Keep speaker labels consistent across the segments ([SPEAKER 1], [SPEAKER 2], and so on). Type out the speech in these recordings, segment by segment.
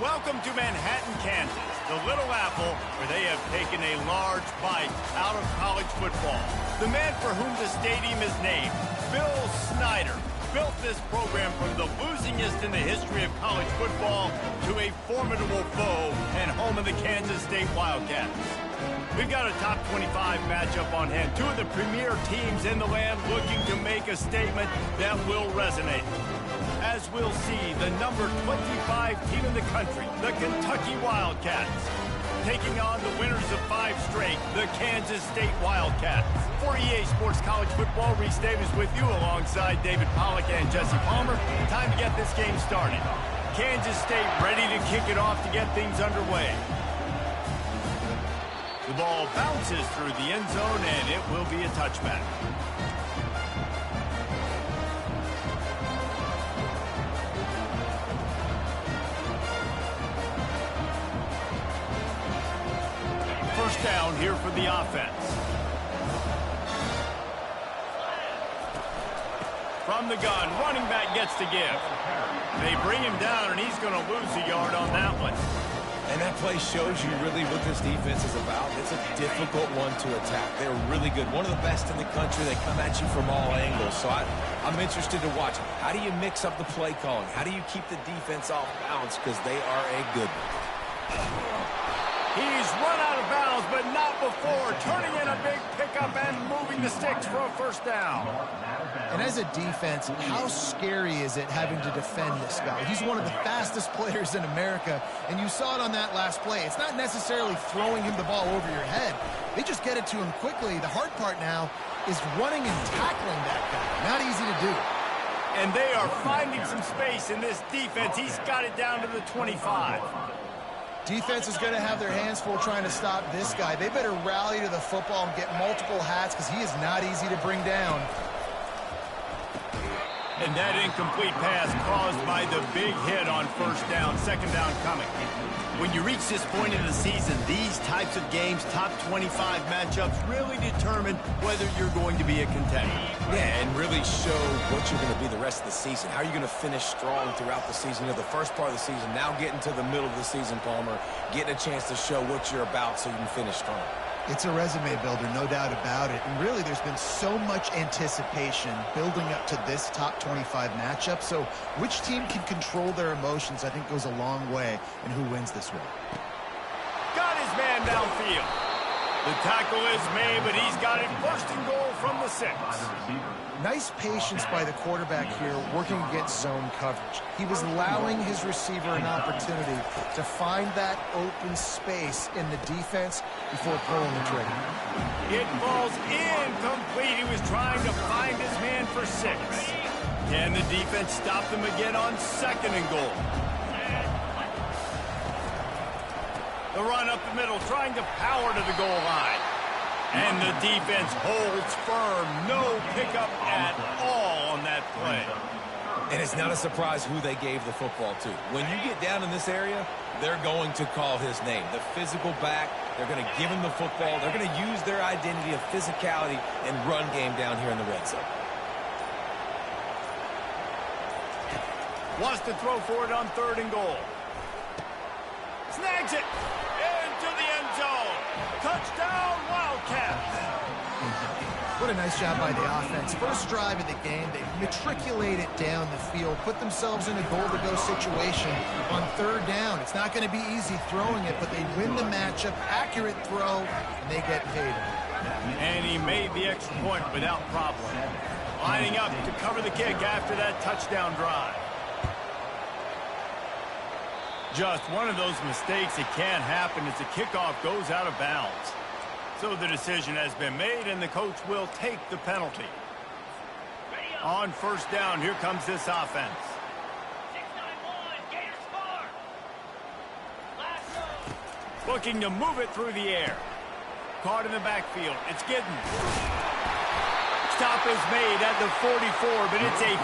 [SPEAKER 1] Welcome to Manhattan, Kansas, the Little Apple, where they have taken a large bite out of college football. The man for whom the stadium is named, Bill Snyder, built this program from the losingest in the history of college football to a formidable foe and home of the Kansas State Wildcats. We've got a top 25 matchup on hand. Two of the premier teams in the land looking to make a statement that will resonate. As we'll see, the number 25 team in the country, the Kentucky Wildcats, taking on the winners of 5 straight, the Kansas State Wildcats. For EA Sports College Football, Reese Davis with you alongside David Pollack and Jesse Palmer. Time to get this game started. Kansas State ready to kick it off to get things underway. The ball bounces through the end zone, and it will be a touchback. First down here for the offense. From the gun, running back gets to give. They bring him down, and he's going to lose a yard on that one.
[SPEAKER 2] And that play shows you really what this defense is about. It's a difficult one to attack. They're really good. One of the best in the country. They come at you from all angles. So I'm interested to watch. How do you mix up the play calling? How do you keep the defense off balance? Because they are a good one.
[SPEAKER 1] He's run out of bounds, but not before. Turning in a big pickup and moving the sticks for a first down.
[SPEAKER 3] And as a defense, how scary is it having to defend this guy? He's one of the fastest players in America, and you saw it on that last play. It's not necessarily throwing him the ball over your head. They just get it to him quickly. The hard part now is running and tackling that guy. Not easy to do.
[SPEAKER 1] And they are finding some space in this defense. He's got it down to the 25.
[SPEAKER 3] Defense is going to have their hands full trying to stop this guy. They better rally to the football and get multiple hats because he is not easy to bring down.
[SPEAKER 1] And that incomplete pass caused by the big hit on first down. Second down coming. When you reach this point in the season, these types of games, top 25 matchups, really determine whether you're going to be a contender.
[SPEAKER 2] Yeah, and really show what you're going to be the rest of the season. How are you going to finish strong throughout the season? You know, the first part of the season, now getting to the middle of the season, Palmer, getting a chance to show what you're about so you can finish strong.
[SPEAKER 3] It's a resume builder, no doubt about it. And really, there's been so much anticipation building up to this top 25 matchup. So which team can control their emotions, I think, goes a long way in who wins this one.
[SPEAKER 1] Got his man downfield. The tackle is made, but he's got it first and goal from the 6.
[SPEAKER 3] Nice patience by the quarterback here, working against zone coverage. He was allowing his receiver an opportunity to find that open space in the defense before pulling the trigger.
[SPEAKER 1] It falls incomplete. He was trying to find his man for 6. Can the defense stop them again on second and goal? The run up the middle, trying to power to the goal line. And the defense holds firm. No pickup at all on that play.
[SPEAKER 2] And it's not a surprise who they gave the football to. When you get down in this area, they're going to call his name. The physical back, they're going to give him the football. They're going to use their identity of physicality and run game down here in the red zone.
[SPEAKER 1] Wants to throw for it on third and goal. Snags it into the end zone. Touchdown, Wildcats.
[SPEAKER 3] What a nice job by the offense. First drive of the game, they matriculate it down the field, put themselves in a goal-to-go situation on third down. It's not going to be easy throwing it, but they win the matchup, accurate throw, and they get paid.
[SPEAKER 1] And he made the extra point without problem. Lining up to cover the kick after that touchdown drive. Just one of those mistakes that can happen as the kickoff goes out of bounds. So the decision has been made, and the coach will take the penalty. On first down, here comes this offense. Looking to move it through the air. Caught in the backfield. It's Giddens. Stop is made at the 44, but it's a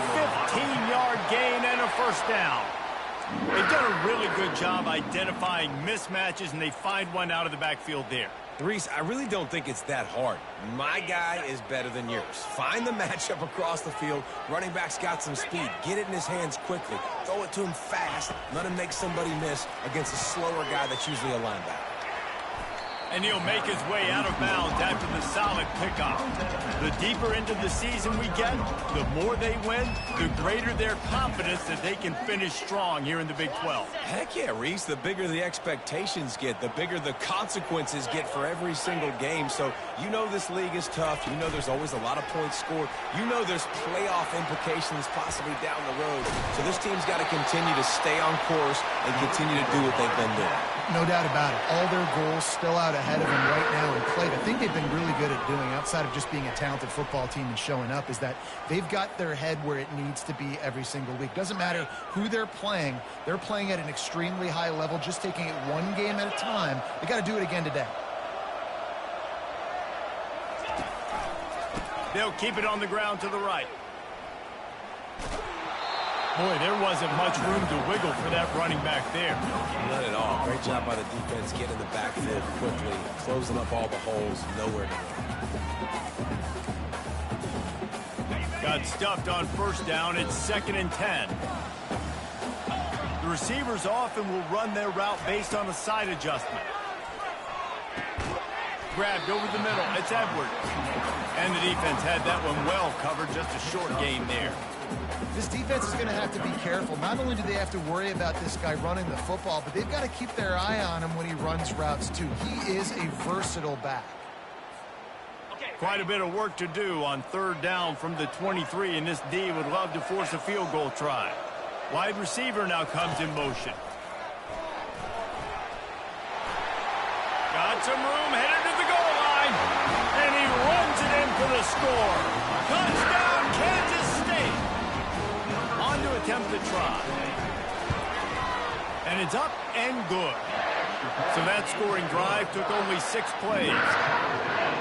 [SPEAKER 1] 15-yard gain and a first down. They've done a really good job identifying mismatches, and they find one out of the backfield there.
[SPEAKER 2] Reese, I really don't think it's that hard. My guy is better than yours. Find the matchup across the field. Running back's got some speed. Get it in his hands quickly. Throw it to him fast. Let him make somebody miss against a slower guy that's usually a linebacker.
[SPEAKER 1] And he'll make his way out of bounds after the solid pickoff. The deeper into the season we get, the more they win, the greater their confidence that they can finish strong here in the Big 12.
[SPEAKER 2] Heck yeah, Reese. The bigger the expectations get, the bigger the consequences get for every single game. So you know this league is tough. You know there's always a lot of points scored. You know there's playoff implications possibly down the road. So this team's got to continue to stay on course and continue to do what they've been doing.
[SPEAKER 3] No doubt about it. All their goals still out ahead of them right now in play. The thing they've been really good at doing, outside of just being a talented football team and showing up, is that they've got their head where it needs to be every single week. Doesn't matter who they're playing at an extremely high level, just taking it one game at a time. They got to do it again today.
[SPEAKER 1] They'll keep it on the ground to the right. Boy, there wasn't much room to wiggle for that running back there.
[SPEAKER 2] Not at all. Great job by the defense getting the backfield quickly, closing up all the holes, nowhere to go.
[SPEAKER 1] Got stuffed on first down. It's 2nd and 10. The receivers often will run their route based on a side adjustment. Grabbed over the middle. It's Edwards. And the defense had that one well covered. Just a short gain there.
[SPEAKER 3] This defense is going to have to be careful. Not only do they have to worry about this guy running the football, but they've got to keep their eye on him when he runs routes too. He is a versatile back.
[SPEAKER 1] Quite a bit of work to do on 3rd down from the 23, and this D would love to force a field goal try. Wide receiver now comes in motion. Got some room, headed to the goal line, and he runs it in for the score. Touchdown, Kansas State. On to attempt the try. And it's up and good. So that scoring drive took only 6 plays.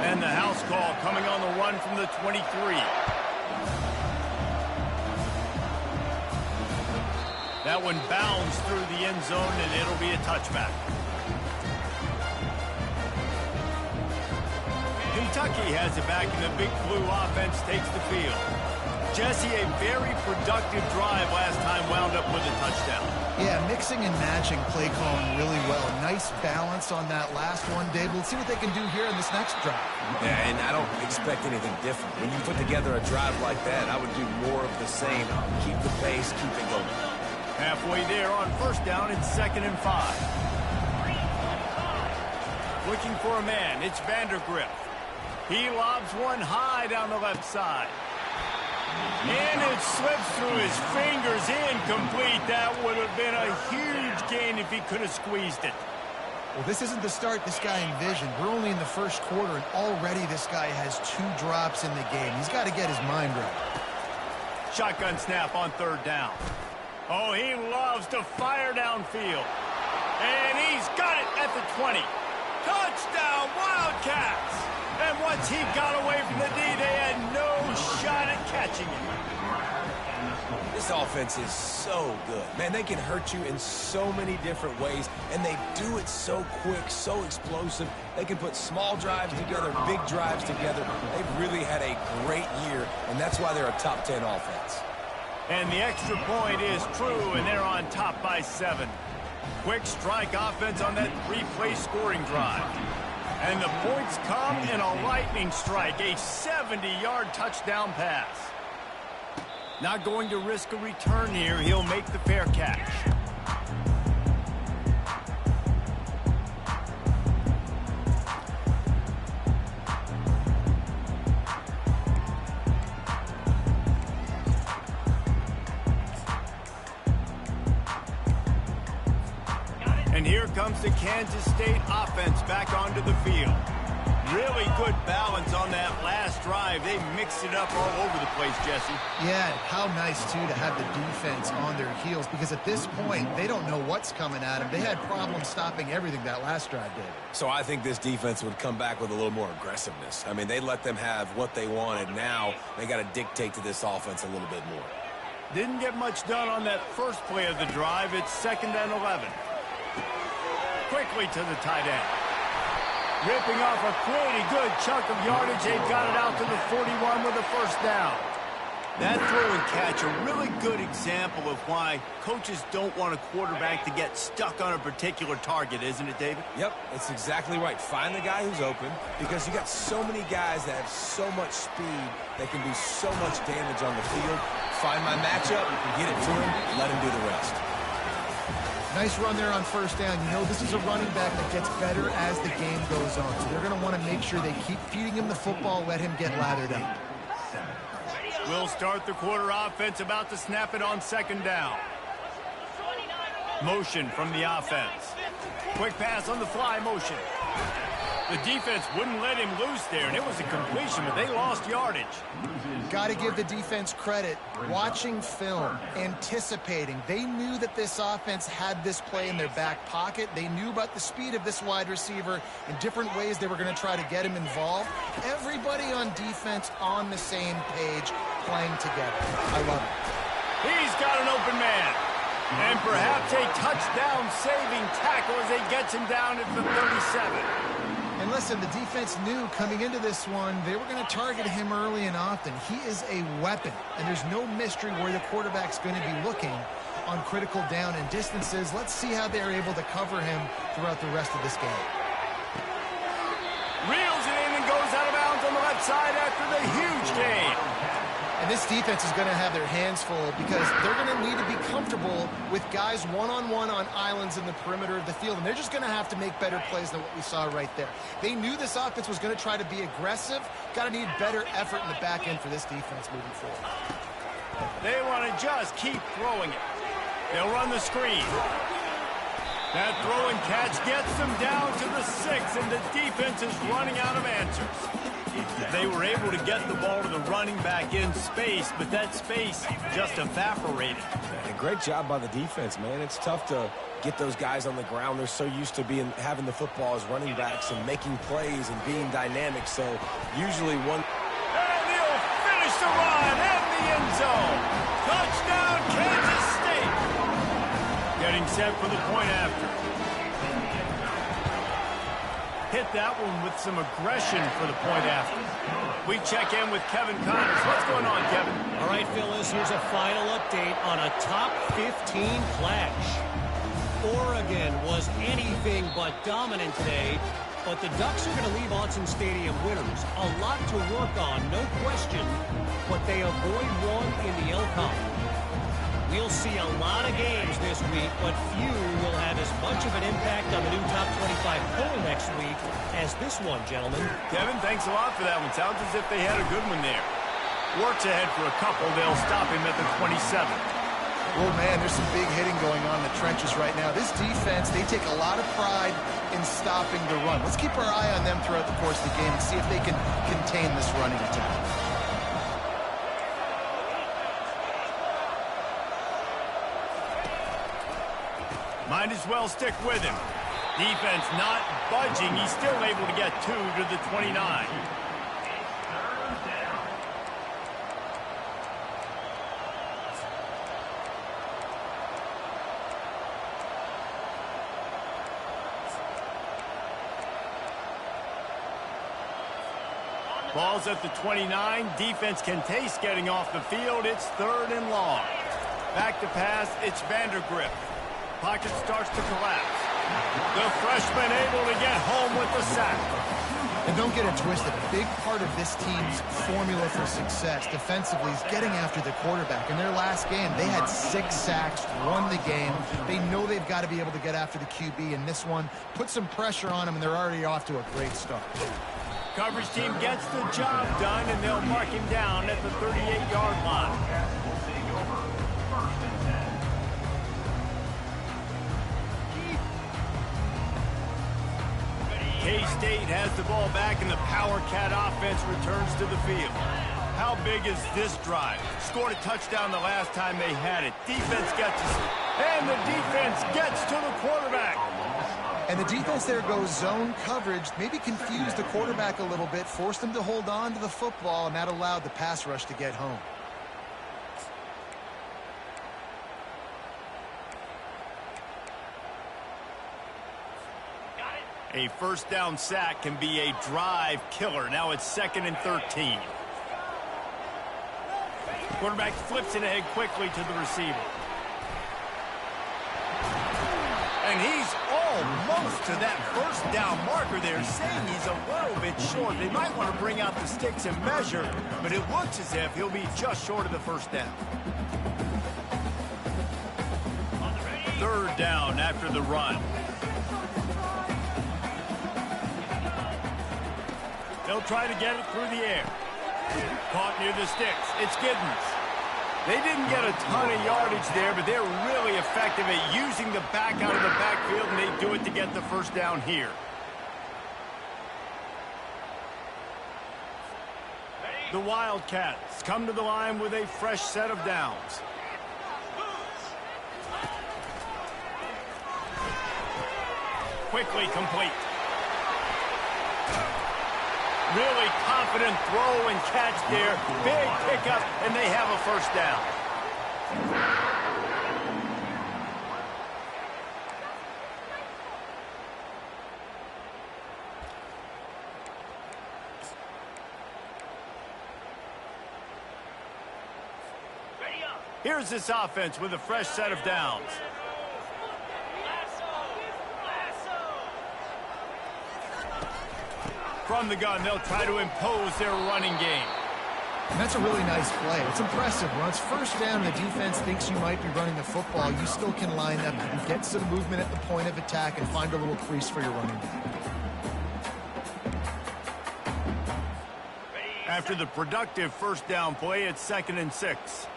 [SPEAKER 1] And the house call coming on the run from the 23. That one bounds through the end zone, and it'll be a touchback. Kentucky has it back, and the Big Blue offense takes the field. Jesse, a very productive drive last time, wound up with a touchdown.
[SPEAKER 3] Yeah, mixing and matching play calling really well. Nice balance on that last one, Dave. Let's see what they can do here in this next drive.
[SPEAKER 2] Yeah, and I don't expect anything different. When you put together a drive like that, I would do more of the same. Keep the pace, keep it going.
[SPEAKER 1] Halfway there on first down, it's 2nd and 5. Looking for a man, it's Vandergrift. He lobs one high down the left side. And it slips through his fingers, incomplete. That would have been a huge gain if he could have squeezed it.
[SPEAKER 3] Well, this isn't the start this guy envisioned. We're only in the first quarter, and already this guy has 2 drops in the game. He's got to get his mind right.
[SPEAKER 1] Shotgun snap on 3rd down. Oh, he loves to fire downfield. And he's got it at the 20. Touchdown, Wildcats! And once he got away from the D, they had no shot at catching him.
[SPEAKER 2] This offense is so good. Man, they can hurt you in so many different ways, and they do it so quick, so explosive. They can put small drives together, big drives together. They've really had a great year, and that's why they're a top 10 offense.
[SPEAKER 1] And the extra point is true, and they're on top by 7. Quick strike offense on that 3-play scoring drive. And the points come in a lightning strike, a 70-yard touchdown pass. Not going to risk a return here. He'll make the fair catch. And here comes the Kansas State offense back onto the field. Really good balance on that last drive. They mixed it up all over the place, Jesse.
[SPEAKER 3] Yeah, how nice, too, to have the defense on their heels, because at this point, they don't know what's coming at them. They had problems stopping everything that last drive did.
[SPEAKER 2] So I think this defense would come back with a little more aggressiveness. I mean, they let them have what they wanted. Now they got to dictate to this offense a little bit more.
[SPEAKER 1] Didn't get much done on that first play of the drive. It's 2nd and 11. Quickly to the tight end. Ripping off a pretty good chunk of yardage. They've got it out to the 41 with a first down. That throw and catch, a really good example of why coaches don't want a quarterback to get stuck on a particular target, isn't it, David?
[SPEAKER 2] Yep, it's exactly right. Find the guy who's open, because you got so many guys that have so much speed that can do so much damage on the field. Find my matchup, get it to him, let him do the rest.
[SPEAKER 3] Nice run there on first down. You know, this is a running back that gets better as the game goes on. So they're going to want to make sure they keep feeding him the football, let him get lathered up.
[SPEAKER 1] We'll start the quarter offense, about to snap it on second down. Motion from the offense. Quick pass on the fly motion. The defense wouldn't let him loose there, and it was a completion, but they lost yardage.
[SPEAKER 3] Got to give the defense credit. Watching film, anticipating. They knew that this offense had this play in their back pocket. They knew about the speed of this wide receiver in different ways they were going to try to get him involved. Everybody on defense on the same page, playing together. I love it.
[SPEAKER 1] He's got an open man. And perhaps a touchdown-saving tackle as he gets him down at the 37.
[SPEAKER 3] And listen, the defense knew coming into this one, they were going to target him early and often. He is a weapon, and there's no mystery where the quarterback's going to be looking on critical down and distances. Let's see how they're able to cover him throughout the rest of this game.
[SPEAKER 1] Reels it in and goes out of bounds on the left side after the huge gain.
[SPEAKER 3] And this defense is going to have their hands full because they're going to need to be comfortable with guys one-on-one on islands in the perimeter of the field. And they're just going to have to make better plays than what we saw right there. They knew this offense was going to try to be aggressive. Got to need better effort in the back end for this defense moving forward.
[SPEAKER 1] They want to just keep throwing it. They'll run the screen. That throw and catch gets them down to the 6, and the defense is running out of answers. They were able to get the ball to the running back in space, but that space just evaporated.
[SPEAKER 2] And great job by the defense, man. It's tough to get those guys on the ground. They're so used to having the football as running backs and making plays and being dynamic. So usually one...
[SPEAKER 1] And he'll finish the run in the end zone. Touchdown, Kansas State. Getting set for the point after. Hit that one with some aggression for the point after. We check in with Kevin Connors. What's going on, Kevin?
[SPEAKER 4] All right, Phyllis, here's a final update on a top 15 clash. Oregon was anything but dominant today, but the Ducks are going to leave Autzen Stadium winners. A lot to work on, no question, but they avoid one in the Elcom. We'll see a lot of games this week, but few will have as much of an impact on the new top 25 poll next week as this one, gentlemen.
[SPEAKER 1] Kevin, thanks a lot for that one. Sounds as if they had a good one there. Works ahead for a couple. They'll stop him at the 27.
[SPEAKER 3] Oh, man, there's some big hitting going on in the trenches right now. This defense, they take a lot of pride in stopping the run. Let's keep our eye on them throughout the course of the game and see if they can contain this running attack.
[SPEAKER 1] Might as well stick with him. Defense not budging. He's still able to get 2 to the 29. Ball's at the 29. Defense can taste getting off the field. It's 3rd and long. Back to pass. It's Vandergrift. Pocket starts to collapse. The freshman able to get home with the sack.
[SPEAKER 3] And don't get it twisted. A big part of this team's formula for success defensively is getting after the quarterback. In their last game, they had 6 sacks, won the game. They know they've got to be able to get after the QB in this one. Put some pressure on them, and they're already off to a great start.
[SPEAKER 1] Coverage team gets the job done, and they'll mark him down at the 38-yard line. K-State has the ball back, and the Power Cat offense returns to the field. How big is this drive? Scored a touchdown the last time they had it. Defense gets it, and the defense gets to the quarterback.
[SPEAKER 3] And the defense there goes zone coverage, maybe confused the quarterback a little bit, forced him to hold on to the football, and that allowed the pass rush to get home.
[SPEAKER 1] A first down sack can be a drive killer. Now it's 2nd and 13. Quarterback flips it ahead quickly to the receiver. And he's almost to that first down marker there, saying he's a little bit short. They might want to bring out the sticks and measure, but it looks as if he'll be just short of the first down. 3rd down after the run. They'll try to get it through the air. Caught near the sticks. It's Giddens. They didn't get a ton of yardage there, but they're really effective at using the back out of the backfield, and they do it to get the first down here. The Wildcats come to the line with a fresh set of downs. Quickly complete. Really confident throw and catch there. Big pickup, and they have a first down. Here's this offense with a fresh set of downs. From the gun, they'll try to impose their running game.
[SPEAKER 3] And that's a really nice play. It's impressive. When it's first down and the defense thinks you might be running the football, you still can line up and get some movement at the point of attack and find a little crease for your running back.
[SPEAKER 1] After the productive first down play, it's 2nd and 6.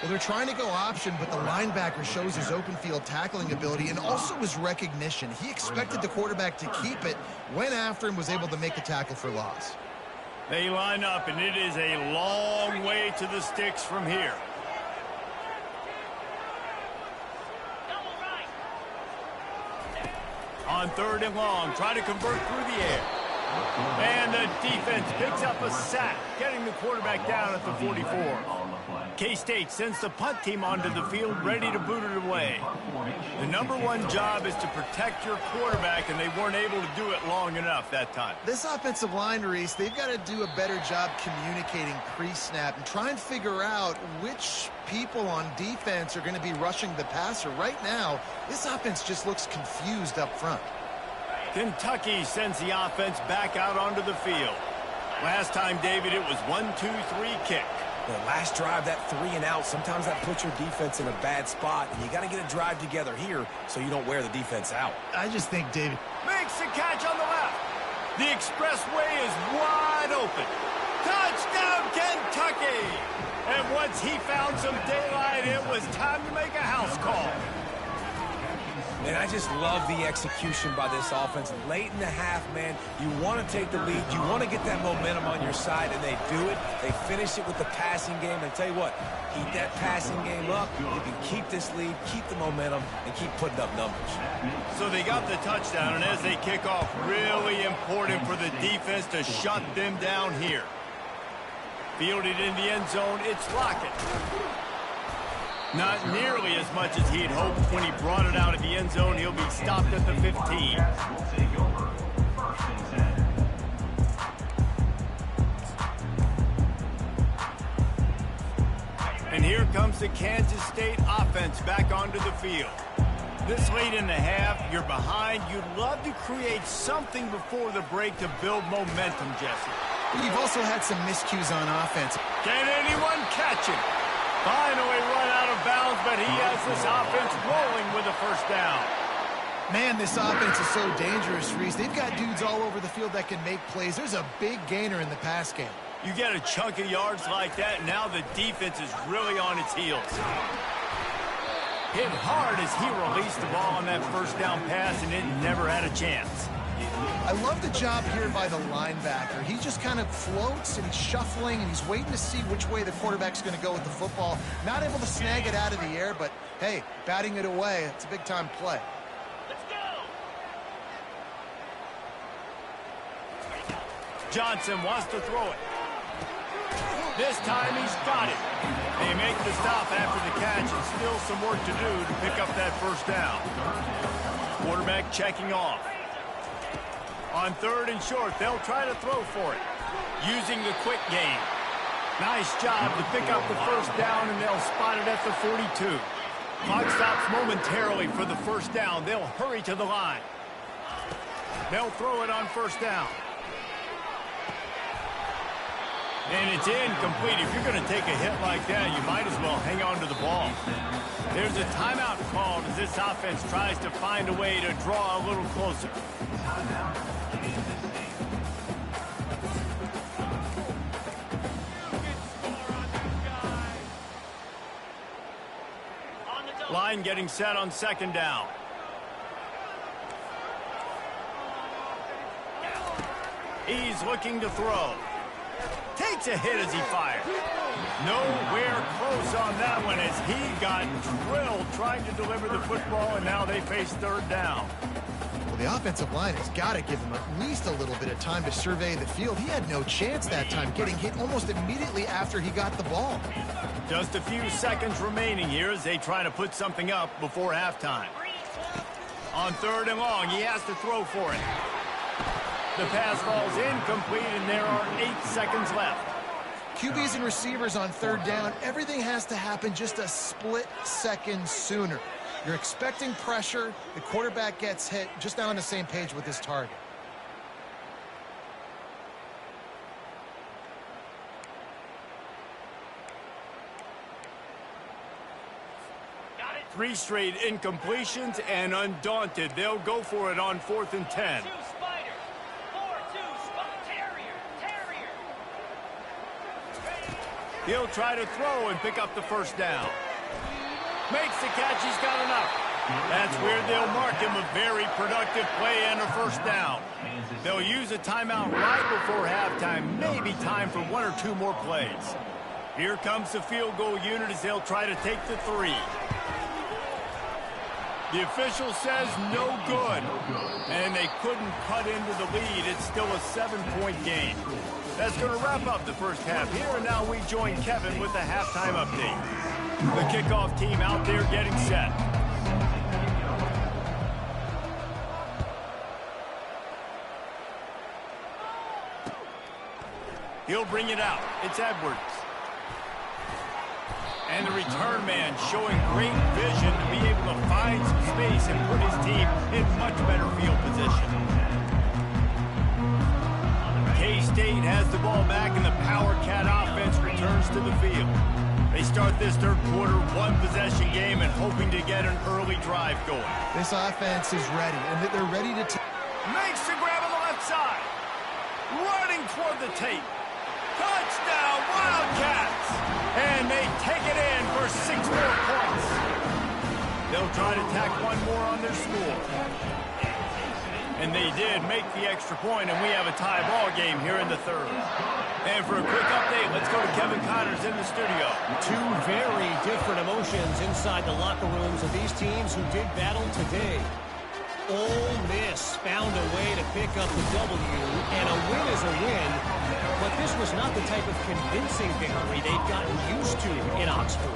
[SPEAKER 3] Well, they're trying to go option, but the linebacker shows his open field tackling ability and also his recognition. He expected the quarterback to keep it, went after him, was able to make the tackle for loss.
[SPEAKER 1] They line up, and it is a long way to the sticks from here. On 3rd and long, try to convert through the air. And the defense picks up a sack, getting the quarterback down at the 44. K-State sends the punt team onto the field, ready to boot it away. The #1 job is to protect your quarterback, and they weren't able to do it long enough that time.
[SPEAKER 3] This offensive line, Reese, they've got to do a better job communicating pre-snap and try and figure out which people on defense are going to be rushing the passer. Right now, this offense just looks confused up front.
[SPEAKER 1] Kentucky sends the offense back out onto the field. Last time, David, it was 1-2-3 kick.
[SPEAKER 2] The last drive, that 3 and out, sometimes that puts your defense in a bad spot, and you got to get a drive together here so you don't wear the defense out.
[SPEAKER 3] I just think, David,
[SPEAKER 1] makes the catch on the left. The expressway is wide open. Touchdown, Kentucky! And once he found some daylight, it was time to make a house call.
[SPEAKER 2] And I just love the execution by this offense. Late in the half, man, you want to take the lead. You want to get that momentum on your side, and they do it. They finish it with the passing game. And tell you what, keep that passing game up. You can keep this lead, keep the momentum, and keep putting up numbers.
[SPEAKER 1] So they got the touchdown, and as they kick off, really important for the defense to shut them down here. Fielded in the end zone, it's Lockett. Not nearly as much as he had hoped when he brought it out of the end zone. He'll be stopped at the 15. And here comes the Kansas State offense back onto the field. This late in the half, you're behind. You'd love to create something before the break to build momentum, Jesse.
[SPEAKER 3] You've also had some miscues on offense.
[SPEAKER 1] Can anyone catch him? Finally run out of bounds, but he has this offense rolling with a first down.
[SPEAKER 3] Man, this offense is so dangerous, Reese. They've got dudes all over the field that can make plays. There's a big gainer in the pass game.
[SPEAKER 1] You get a chunk of yards like that, and now the defense is really on its heels. Hit hard as he released the ball on that first down pass, and it never had a chance.
[SPEAKER 3] I love the job here by the linebacker. He just kind of floats, and he's shuffling, and he's waiting to see which way the quarterback's going to go with the football. Not able to snag it out of the air, but, hey, batting it away, it's a big-time play.
[SPEAKER 1] Let's go! Johnson wants to throw it. This time he's got it. They make the stop after the catch and still some work to do to pick up that first down. Quarterback checking off. On 3rd and short, they'll try to throw for it. Using the quick game. Nice job to pick up the first down, and they'll spot it at the 42. Clock stops momentarily for the first down. They'll hurry to the line. They'll throw it on first down. And it's incomplete. If you're going to take a hit like that, you might as well hang on to the ball. There's a timeout called as this offense tries to find a way to draw a little closer. Line getting set on 2nd down. He's looking to throw. Takes a hit as he fires. Nowhere close on that one as he got drilled trying to deliver the football, and now they face 3rd down.
[SPEAKER 3] Well, the offensive line has got to give him at least a little bit of time to survey the field. He had no chance that time, getting hit almost immediately after he got the ball.
[SPEAKER 1] Just a few seconds remaining here as they try to put something up before halftime. On 3rd and long, he has to throw for it. The pass falls incomplete, and there are 8 seconds left.
[SPEAKER 3] QBs and receivers on 3rd down, everything has to happen just a split second sooner. You're expecting pressure, the quarterback gets hit, just not on the same page with his target.
[SPEAKER 1] Three straight incompletions, and undaunted, they'll go for it on 4th and 10. He'll try to throw and pick up the first down. Makes the catch, he's got enough. That's where they'll mark him a very productive play and a first down. They'll use a timeout right before halftime, maybe time for 1 or 2 more plays. Here comes the field goal unit as they'll try to take the 3. The official says no good, and they couldn't cut into the lead. It's still a 7-point game. That's going to wrap up the first half here, and now we join Kevin with the halftime update. The kickoff team out there getting set. He'll bring it out. It's Edwards. And the return man showing great vision to be able to find some space and put his team in much better field position. K-State has the ball back, and the Power Cat offense returns to the field. They start this 3rd quarter 1-possession game and hoping to get an early drive going.
[SPEAKER 3] This offense is ready, and they're ready to
[SPEAKER 1] Makes the grab on the left side. Running toward the tape. Touchdown, Wildcats! And they take it in for 6 more points. They'll try to tack 1 more on their score. And they did make the extra point, and we have a tie ball game here in the 3rd. And for a quick update, let's go to Kevin Connors in the studio.
[SPEAKER 4] 2 very different emotions inside the locker rooms of these teams who did battle today. Ole Miss found a way to pick up the W, and a win is a win, but this was not the type of convincing victory they've gotten used to in Oxford.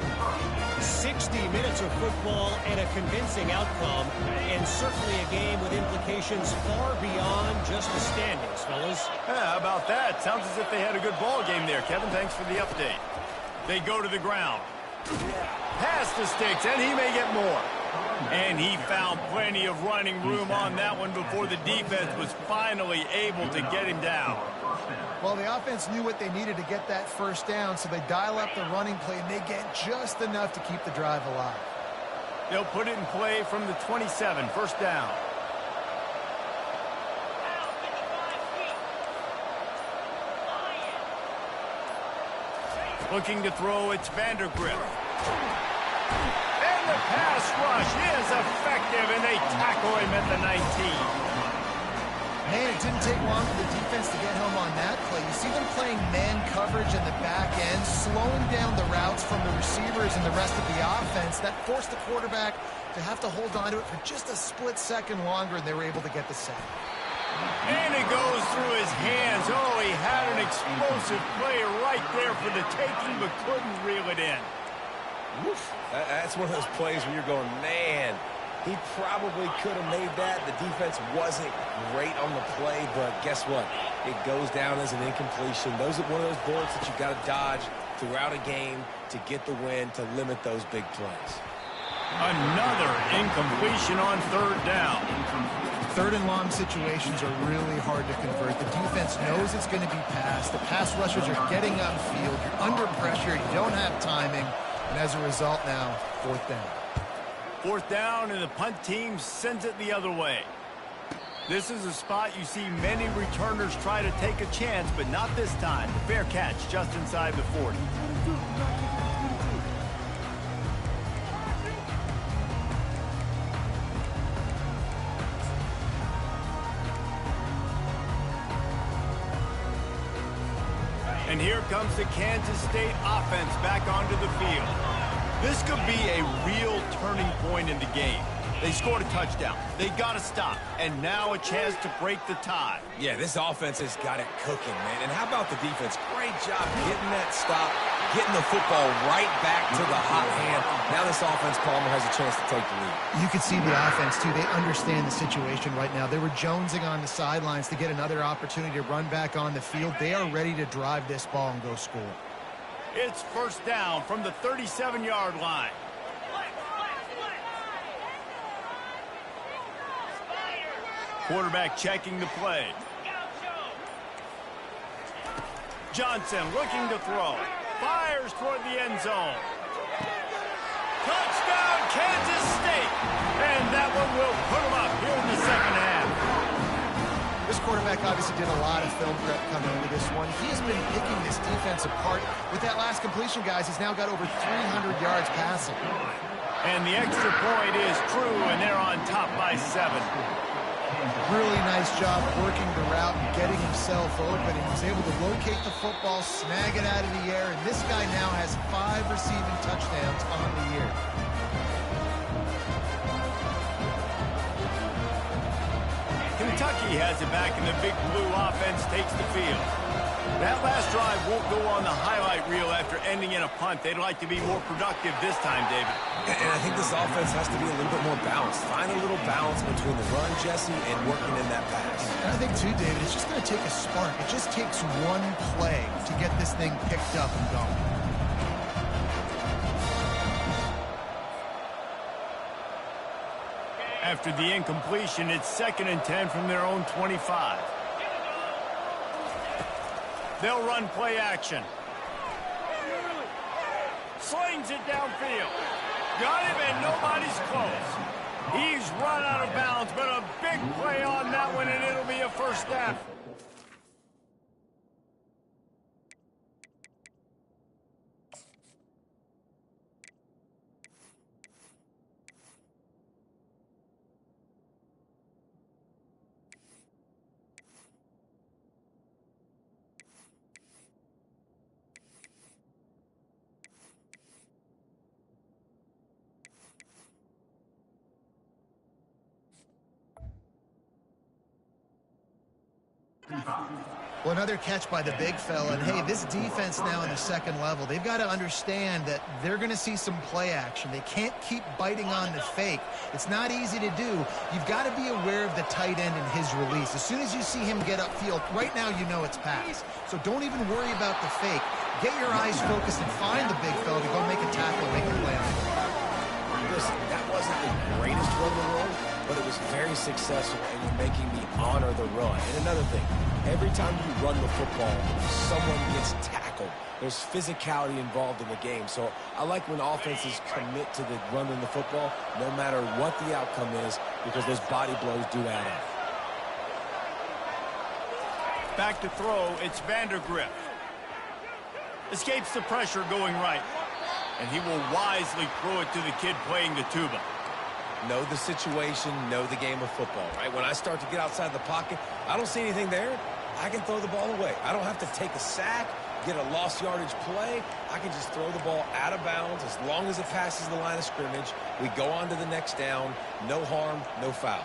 [SPEAKER 4] 60 minutes of football and a convincing outcome, and certainly a game with implications far beyond just the standings, fellas.
[SPEAKER 1] Yeah, how about that? Sounds as if they had a good ball game there, Kevin. Thanks for the update. They go to the ground. Pass the sticks, and he may get more. And he found plenty of running room on that one before the defense was finally able to get him down.
[SPEAKER 3] Well, the offense knew what they needed to get that first down, so they dial up the running play, and they get just enough to keep the drive alive.
[SPEAKER 1] They'll put it in play from the 27, first down. Looking to throw, it's Vandergrift. And the pass rush is effective, and they tackle him at the 19.
[SPEAKER 3] Man, it didn't take long for the defense to get home on that play. You see them playing man coverage in the back end, slowing down the routes from the receivers and the rest of the offense. That forced the quarterback to have to hold on to it for just a split second longer, and they were able to get the sack.
[SPEAKER 1] And it goes through his hands. Oh, he had an explosive play right there for the taking, but couldn't reel it in.
[SPEAKER 2] Woof. That's one of those plays where you're going, man, he probably could have made that. The defense wasn't great on the play, but guess what? It goes down as an incompletion. Those are one of those bullets that you've got to dodge throughout a game to get the win, to limit those big plays.
[SPEAKER 1] Another incompletion on third down.
[SPEAKER 3] Third and long situations are really hard to convert. The defense knows it's going to be passed. The pass rushers are getting upfield. You're under pressure. You don't have timing. And as a result now, fourth down.
[SPEAKER 1] Fourth down, and the punt team sends it the other way. This is a spot you see many returners try to take a chance, but not this time. The fair catch just inside the 40. And here comes the Kansas State offense back onto the field. This could be a real turning point in the game. They scored a touchdown. They got to stop. And now a chance to break the tie.
[SPEAKER 2] Yeah, this offense has got it cooking, man. And how about the defense? Great job getting that stop, getting the football right back to the hot hand. Now this offense, Palmer, has a chance to take the lead.
[SPEAKER 3] You can see the offense, too. They understand the situation right now. They were jonesing on the sidelines to get another opportunity to run back on the field. They are ready to drive this ball and go score.
[SPEAKER 1] It's first down from the 37-yard line. Quarterback checking the play. Johnson looking to throw. Fires toward the end zone. Touchdown, Kansas State. And that one will put them up here in the second half.
[SPEAKER 3] This quarterback obviously did a lot of film prep coming into this one. He's been picking this defense apart. With that last completion, guys, he's now got over 300 yards passing.
[SPEAKER 1] And the extra point is true, and they're on top by 7.
[SPEAKER 3] Really nice job working the route and getting himself open. He was able to locate the football, snag it out of the air, and this guy now has 5 receiving touchdowns on the year.
[SPEAKER 1] Kentucky has it back, and the Big Blue offense takes the field. That last drive won't go on the highlight reel after ending in a punt. They'd like to be more productive this time, David.
[SPEAKER 2] And I think this offense has to be a little bit more balanced. Find a little balance between the run, Jesse, and working in that pass.
[SPEAKER 3] And I think, too, David, it's just going to take a spark. It just takes one play to get this thing picked up and going.
[SPEAKER 1] After the incompletion, it's 2nd and 10 from their own 25. They'll run play action. Slings it downfield. Got him, and nobody's close. He's run out of bounds, but a big play on that one, and it'll be a first down.
[SPEAKER 3] Well, another catch by the big fella. And, hey, this defense now in the second level, they've got to understand that they're going to see some play action. They can't keep biting on the fake. It's not easy to do. You've got to be aware of the tight end and his release. As soon as you see him get upfield, right now you know it's pass. So don't even worry about the fake. Get your eyes focused and find the big fella to go make a tackle, make a play on it.
[SPEAKER 2] Listen, that wasn't the greatest run in the world, but it was very successful, and you're making me honor the run. And another thing, every time you run the football, someone gets tackled. There's physicality involved in the game. So I like when offenses commit to the running the football, no matter what the outcome is, because those body blows do add up.
[SPEAKER 1] Back to throw, it's Vandergrift. Escapes the pressure going right. And he will wisely throw it to the kid playing the tuba.
[SPEAKER 2] Know the situation, know the game of football, right? When I start to get outside the pocket, I don't see anything there, I can throw the ball away. I don't have to take a sack, get a lost yardage play. I can just throw the ball out of bounds as long as it passes the line of scrimmage. We go on to the next down. No harm, no foul.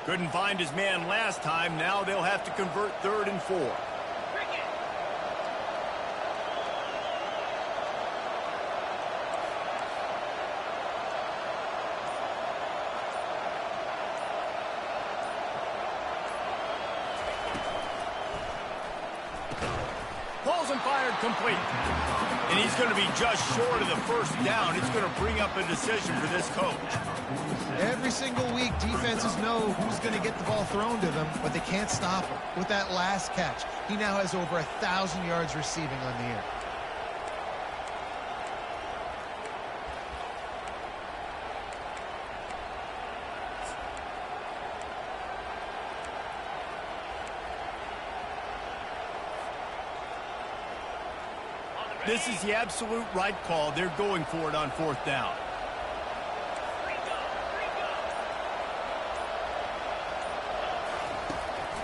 [SPEAKER 1] Couldn't find his man last time. Now they'll have to convert 3rd and 4. Pulls and fired complete. And he's going to be just short of the first down. It's going to bring up a decision for this coach.
[SPEAKER 3] Every single week, defenses know who's going to get the ball thrown to them, but they can't stop him. With that last catch, he now has over 1,000 yards receiving on the year.
[SPEAKER 1] This is the absolute right call. They're going for it on 4th down.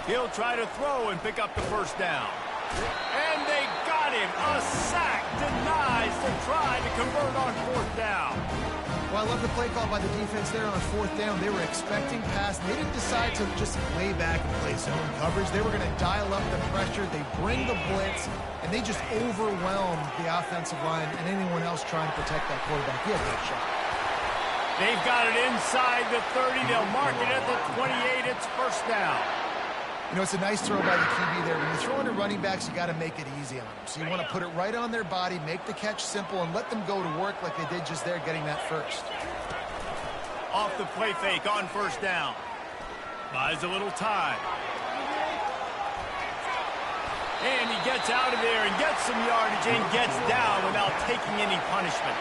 [SPEAKER 1] He'll try to throw and pick up the first down. And they got him. A sack denies the try to convert on 4th down.
[SPEAKER 3] Well, I love the play call by the defense there on 4th down. They were expecting pass. They didn't decide to just lay back and play zone coverage. They were going to dial up the pressure. They bring the blitz, and they just overwhelm the offensive line and anyone else trying to protect that quarterback. He had a good shot.
[SPEAKER 1] They've got it inside the 30. They'll mark it at the 28. It's first down.
[SPEAKER 3] You know, it's a nice throw by the QB there. When you're throwing to running backs, you got to make it easy on them. So you want to put it right on their body, make the catch simple, and let them go to work like they did just there, getting that first.
[SPEAKER 1] Off the play fake on first down. Buys a little time. And he gets out of there and gets some yardage and gets down without taking any punishment.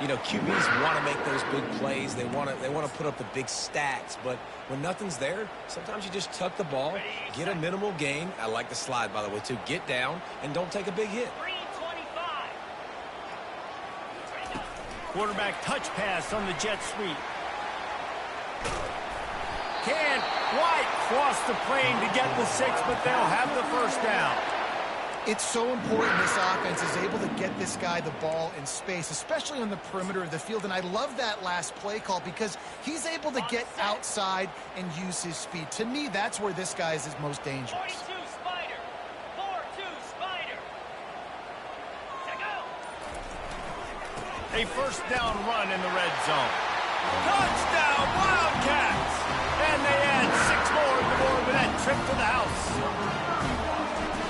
[SPEAKER 2] You know, QBs want to make those big plays. They want to put up the big stats. But when nothing's there, sometimes you just tuck the ball, get a minimal gain. I like the slide, by the way, too. Get down and don't take a big hit.
[SPEAKER 1] Quarterback touch pass on the jet sweep. Can White cross the plane to get the 6, but they'll have the first down.
[SPEAKER 3] It's so important this offense is able to get this guy the ball in space, especially on the perimeter of the field. And I love that last play call because he's able to get outside and use his speed. To me, that's where this guy is his most dangerous.
[SPEAKER 5] 42 Spider. 4-2 Spider.
[SPEAKER 1] A first down run in the red zone. Touchdown, Wildcats! And they add 6 more to the board with that trip to the house.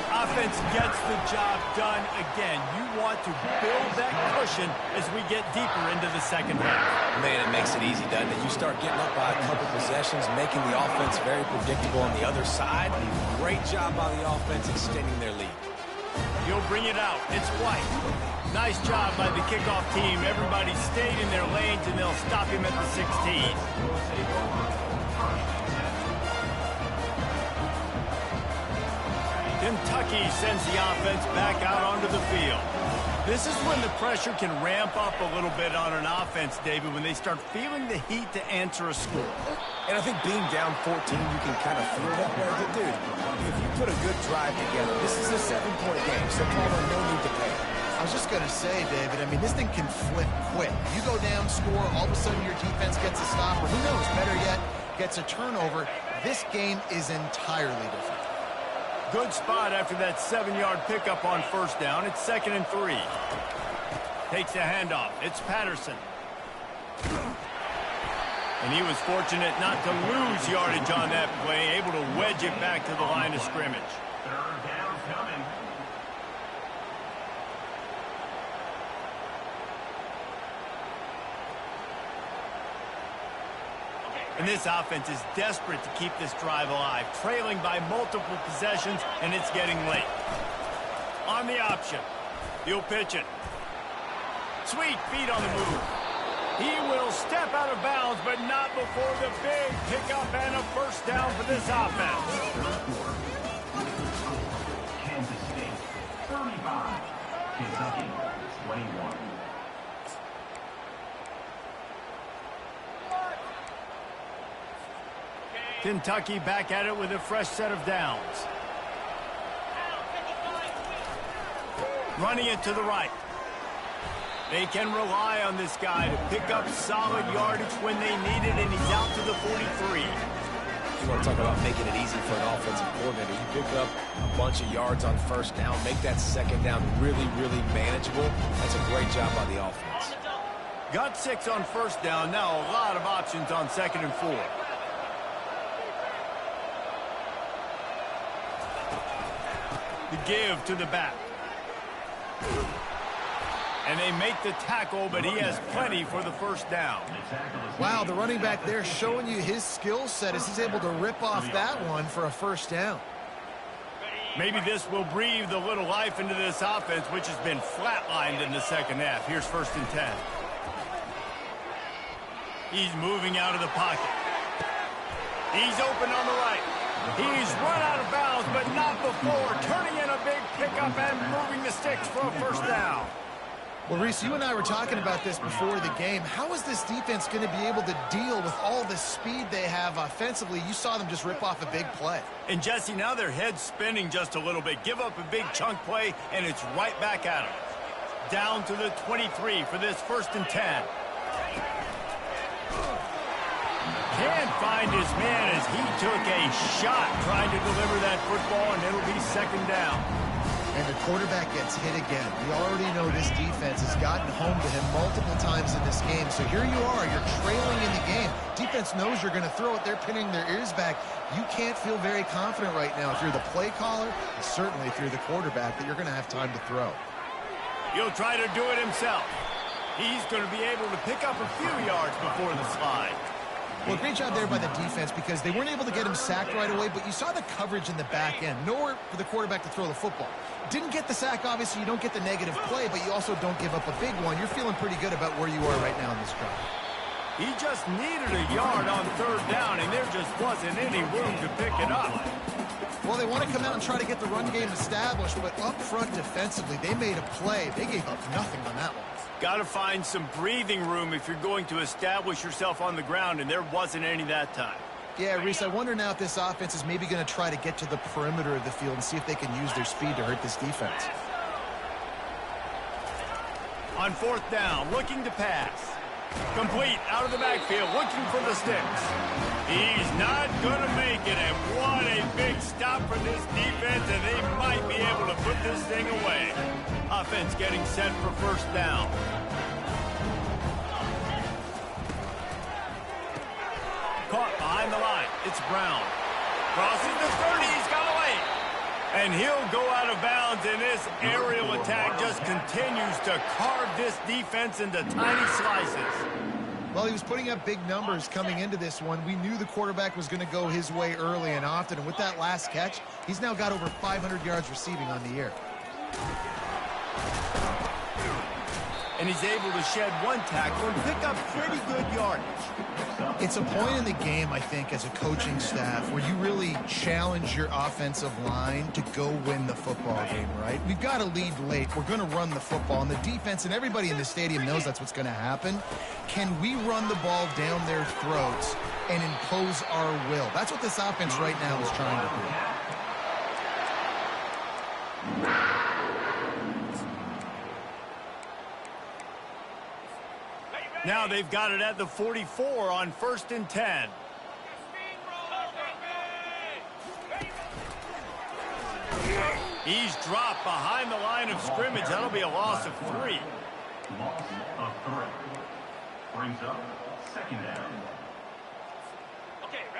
[SPEAKER 1] Offense gets the job done again. You want to build that cushion as we get deeper into the second half.
[SPEAKER 2] Man, it makes it easy, doesn't it? You start getting up by a couple possessions, making the offense very predictable on the other side. Great job by the offense extending their lead.
[SPEAKER 1] He'll bring it out. It's White. Nice job by the kickoff team. Everybody stayed in their lanes, and they'll stop him at the 16. Kentucky sends the offense back out onto the field. This is when the pressure can ramp up a little bit on an offense, David, when they start feeling the heat to answer a score.
[SPEAKER 2] And I think being down 14, you can kind of feel that way. But, dude, if you put a good drive together, this is a 7-point game, so Palmer, no need to pay.
[SPEAKER 3] I was just going to say, David, I mean, this thing can flip quick. You go down, score, all of a sudden your defense gets a stop, or who knows, better yet, gets a turnover. This game is entirely different.
[SPEAKER 1] Good spot after that 7-yard pickup on first down. It's 2nd and 3. Takes a handoff. It's Patterson. And he was fortunate not to lose yardage on that play, able to wedge it back to the line of scrimmage. And this offense is desperate to keep this drive alive, trailing by multiple possessions, and it's getting late. On the option, he'll pitch it. Sweet feet on the move. He will step out of bounds, but not before the big pickup and a first down for this offense.
[SPEAKER 6] Kansas State, 35. Kentucky, 21.
[SPEAKER 1] Kentucky back at it with a fresh set of downs. Running it to the right. They can rely on this guy to pick up solid yardage when they need it, and he's out to the 43.
[SPEAKER 2] You want to talk about making it easy for an offensive coordinator. You pick up a bunch of yards on first down, make that second down really, really manageable. That's a great job by the offense.
[SPEAKER 1] Got 6 on first down. Now a lot of options on 2nd and 4. The give to the back. And they make the tackle, but he has plenty for the first down.
[SPEAKER 3] Wow, the running back there showing you his skill set as he's able to rip off that one for a first down.
[SPEAKER 1] Maybe this will breathe a little life into this offense, which has been flatlined in the second half. Here's 1st and 10. He's moving out of the pocket. He's open on the right. He's run out of bounds, but not before turning in a big pickup and moving the sticks for a first down.
[SPEAKER 3] Well, Reese, you and I were talking about this before the game. How is this defense going to be able to deal with all the speed they have offensively? You saw them just rip off a big play.
[SPEAKER 1] And, Jesse, now their head's spinning just a little bit. Give up a big chunk play, and it's right back at them. Down to the 23 for this 1st and 10. Can't find his man as he took a shot trying to deliver that football, and it'll be 2nd down.
[SPEAKER 3] And the quarterback gets hit again. We already know this defense has gotten home to him multiple times in this game. So here you are, you're trailing in the game. Defense knows you're going to throw it. They're pinning their ears back. You can't feel very confident right now if you're the play caller, and certainly if you're the quarterback, that you're going to have time to throw.
[SPEAKER 1] He'll try to do it himself. He's going to be able to pick up a few yards before the slide.
[SPEAKER 3] Well, great job there by the defense because they weren't able to get him sacked right away, but you saw the coverage in the back end. Nowhere for the quarterback to throw the football. Didn't get the sack, obviously. You don't get the negative play, but you also don't give up a big one. You're feeling pretty good about where you are right now in this drive.
[SPEAKER 1] He just needed a yard on 3rd down, and there just wasn't any room to pick it up.
[SPEAKER 3] Well, they want to come out and try to get the run game established, but up front defensively, they made a play. They gave up nothing on that one.
[SPEAKER 1] Got to find some breathing room if you're going to establish yourself on the ground, and there wasn't any that time.
[SPEAKER 3] Yeah, Reese, I wonder now if this offense is maybe going to try to get to the perimeter of the field and see if they can use their speed to hurt this defense.
[SPEAKER 1] On 4th down, looking to pass. Complete out of the backfield, looking for the sticks. He's not going to make it, and what a big stop for this defense, and they might be able to put this thing away. Offense getting set for 1st down. Caught behind the line. It's Brown. Crosses the 30. He's got away. And he'll go out of bounds, and this aerial attack just continues to carve this defense into tiny slices.
[SPEAKER 3] Well, he was putting up big numbers coming into this one. We knew the quarterback was going to go his way early and often, and with that last catch, he's now got over 500 yards receiving on the year.
[SPEAKER 1] And he's able to shed one tackle and pick up pretty good yardage.
[SPEAKER 3] It's a point in the game, I think, as a coaching staff where you really challenge your offensive line to go win the football game, right? We've got to lead late. We're going to run the football, and the defense and everybody in the stadium knows that's what's going to happen. Can we run the ball down their throats and impose our will? That's what this offense right now is trying to do.
[SPEAKER 1] Now they've got it at the 44 on 1st and 10. He's dropped behind the line of scrimmage. That'll be a loss of 3.
[SPEAKER 6] Loss of 3. Brings up 2nd down.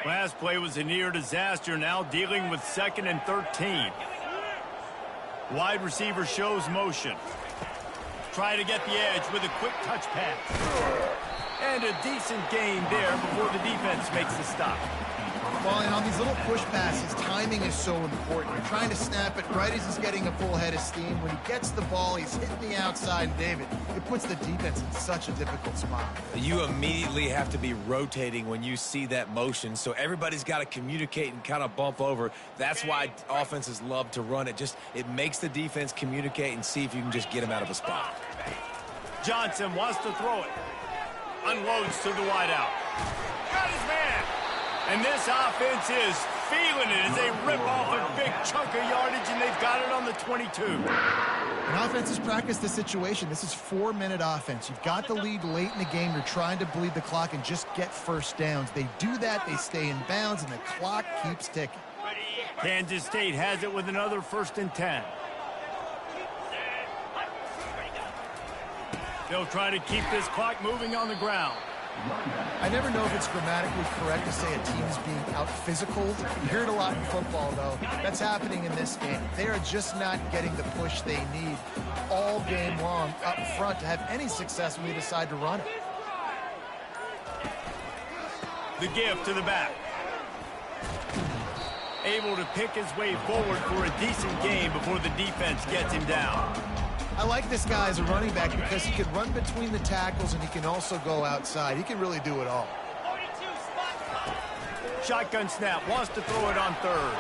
[SPEAKER 1] Last play was a near disaster. Now dealing with 2nd and 13. Wide receiver shows motion. Try to get the edge with a quick touch pass. And a decent gain there before the defense makes the stop.
[SPEAKER 3] Well, and on these little push passes, timing is so important. You're trying to snap it right as he's getting a full head of steam. When he gets the ball, he's hitting the outside, and David, it puts the defense in such a difficult spot.
[SPEAKER 2] You immediately have to be rotating when you see that motion, so everybody's got to communicate and kind of bump over. That's why offenses love to run it. It makes the defense communicate and see if you can just get him out of a spot.
[SPEAKER 1] Johnson wants to throw it. Unloads to the wideout. Got his man. And this offense is feeling it as they rip off a big chunk of yardage, and they've got it on the 22.
[SPEAKER 3] And offenses practice the situation. This is 4-minute offense. You've got the lead late in the game. You're trying to bleed the clock and just get first downs. They do that, they stay in bounds, and the clock keeps ticking.
[SPEAKER 1] Kansas State has it with another 1st and 10. They'll try to keep this clock moving on the ground.
[SPEAKER 3] I never know if it's grammatically correct to say a team is being out-physical. You hear it a lot in football, though. That's happening in this game. They are just not getting the push they need all game long up front to have any success when they decide to run it.
[SPEAKER 1] The give to the back. Able to pick his way forward for a decent game before the defense gets him down.
[SPEAKER 3] I like this guy as a running back because he can run between the tackles and he can also go outside. He can really do it all.
[SPEAKER 1] Shotgun snap, wants to throw it on 3rd.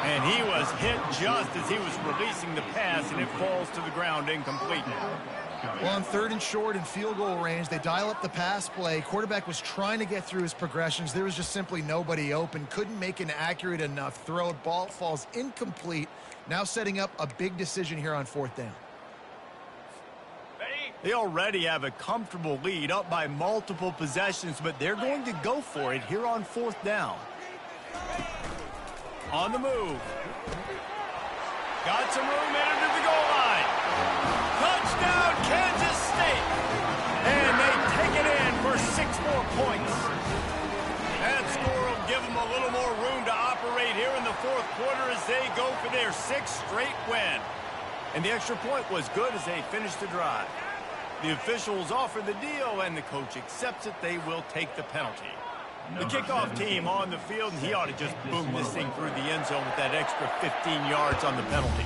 [SPEAKER 1] And he was hit just as he was releasing the pass, and it falls to the ground incomplete.
[SPEAKER 3] Well, on 3rd and short in field goal range, they dial up the pass play. Quarterback was trying to get through his progressions. There was just simply nobody open. Couldn't make an accurate enough throw. Ball falls incomplete. Now setting up a big decision here on 4th down.
[SPEAKER 1] They already have a comfortable lead, up by multiple possessions, but they're going to go for it here on 4th down. On the move. Got some room in to the goal line. Touchdown, Kansas State. And they take it in for 6 more points. That score will give them a little more room to operate here in the 4th quarter as they go for their 6th straight win. And the extra point was good as they finished the drive. The officials offer the deal, and the coach accepts it. They will take the penalty. The kickoff team on the field, and he ought to just boom this thing through the end zone with that extra 15 yards on the penalty.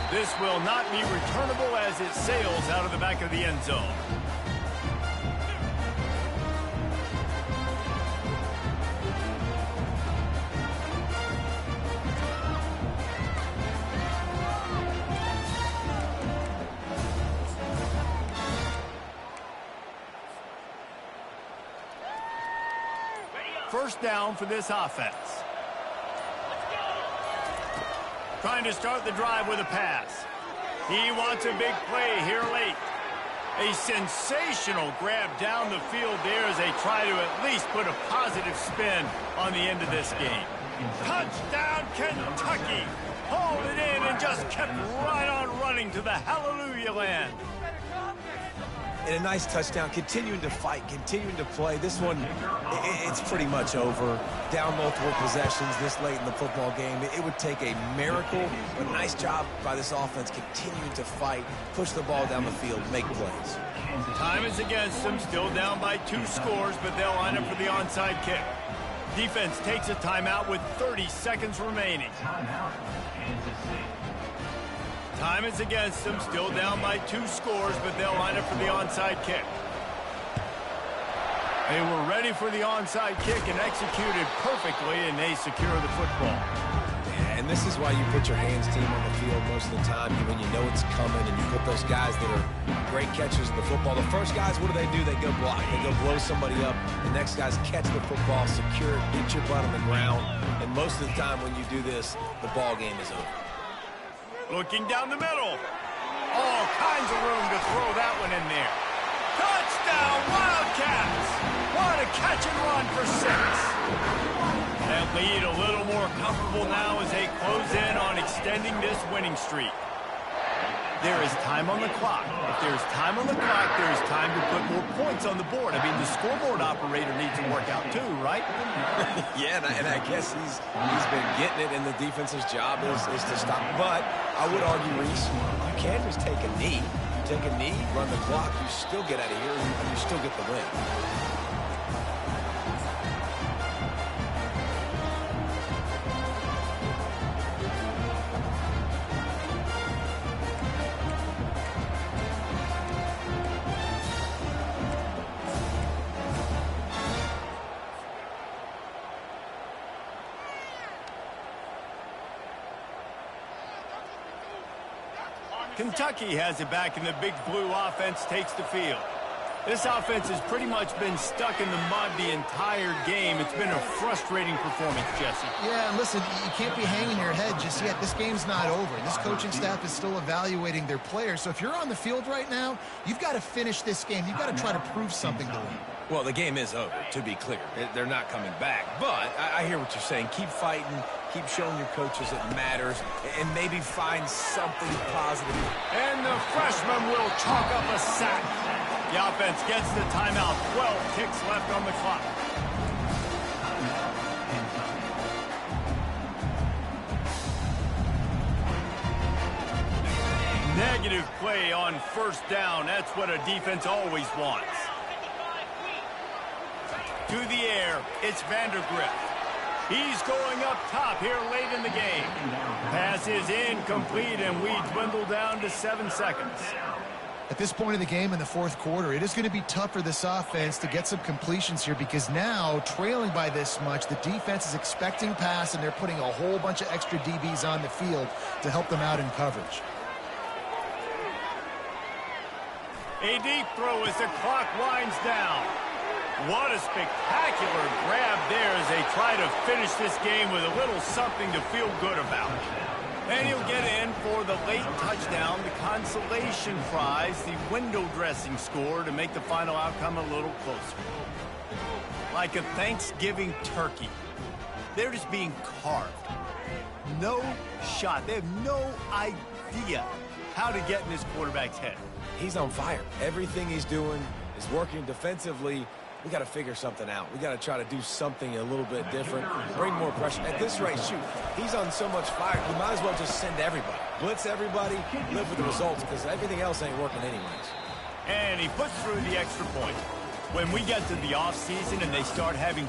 [SPEAKER 1] This will not be returnable as it sails out of the back of the end zone. First down for this offense. Trying to start the drive with a pass. He wants a big play here late. A sensational grab down the field there as they try to at least put a positive spin on the end of this game. Touchdown, Kentucky! Hauled it in and just kept right on running to the hallelujah land.
[SPEAKER 2] And a nice touchdown, continuing to fight, continuing to play. This one, it's pretty much over. Down multiple possessions this late in the football game. It would take a miracle, but a nice job by this offense continuing to fight, push the ball down the field, make plays.
[SPEAKER 1] Time is against them, still down by 2 scores, but they'll line up for the onside kick. Defense takes a timeout with 30 seconds remaining. Time is against them, still down by 2 scores, but they'll line up for the onside kick. They were ready for the onside kick and executed perfectly, and they secure the football.
[SPEAKER 2] And this is why you put your hands team on the field most of the time when you know it's coming, and you put those guys that are great catchers of the football. The first guys, what do? They go block. They go blow somebody up. The next guys catch the football, secure it, get your butt on the ground. And most of the time when you do this, the ball game is over.
[SPEAKER 1] Looking down the middle. All kinds of room to throw that one in there. Touchdown, Wildcats! What a catch and run for 6. That lead a little more comfortable now as they close in on extending this winning streak. There is time on the clock. If there's time on the clock, there's time to put more points on the board. I mean, the scoreboard operator needs to work out too, right?
[SPEAKER 2] Yeah, and I guess he's been getting it, and the defense's job is to stop. But I would argue, Reese, you can't just take a knee. You take a knee, run the clock, you still get out of here, and you still get the win.
[SPEAKER 1] Kentucky has it back, and the big blue offense takes the field. This offense has pretty much been stuck in the mud the entire game. It's been a frustrating performance, Jesse.
[SPEAKER 3] Yeah, and listen, you can't be hanging your head just yet. This game's not over. This coaching staff is still evaluating their players. So if you're on the field right now, you've got to finish this game. You've got to try to prove something to them.
[SPEAKER 2] Well, the game is over, to be clear. They're not coming back. But I hear what you're saying. Keep fighting. Keep showing your coaches it matters. And maybe find something positive.
[SPEAKER 1] And the freshman will chalk up a sack. The offense gets the timeout. 12 ticks left on the clock. Negative play on first down. That's what a defense always wants. To the air, it's Vandergrift. He's going up top here late in the game. Pass is incomplete, and we dwindle down to 7 seconds.
[SPEAKER 3] At this point in the game in the fourth quarter, it is going to be tough for this offense to get some completions here because now, trailing by this much, the defense is expecting pass, and they're putting a whole bunch of extra DBs on the field to help them out in coverage.
[SPEAKER 1] A deep throw as the clock winds down. What a spectacular grab there as they try to finish this game with a little something to feel good about. And he'll get in for the late touchdown, the consolation prize, the window dressing score to make the final outcome a little closer. Like a Thanksgiving turkey. They're just being carved. No shot. They have no idea how to get in this quarterback's head.
[SPEAKER 2] He's on fire. Everything he's doing is working defensively. We got to figure something out. We got to try to do something a little bit different, bring more pressure. At this rate, shoot, he's on so much fire, we might as well just send everybody. Blitz everybody, live with the results, because everything else ain't working anyways.
[SPEAKER 1] And he puts through the extra point. When we get to the offseason and they start having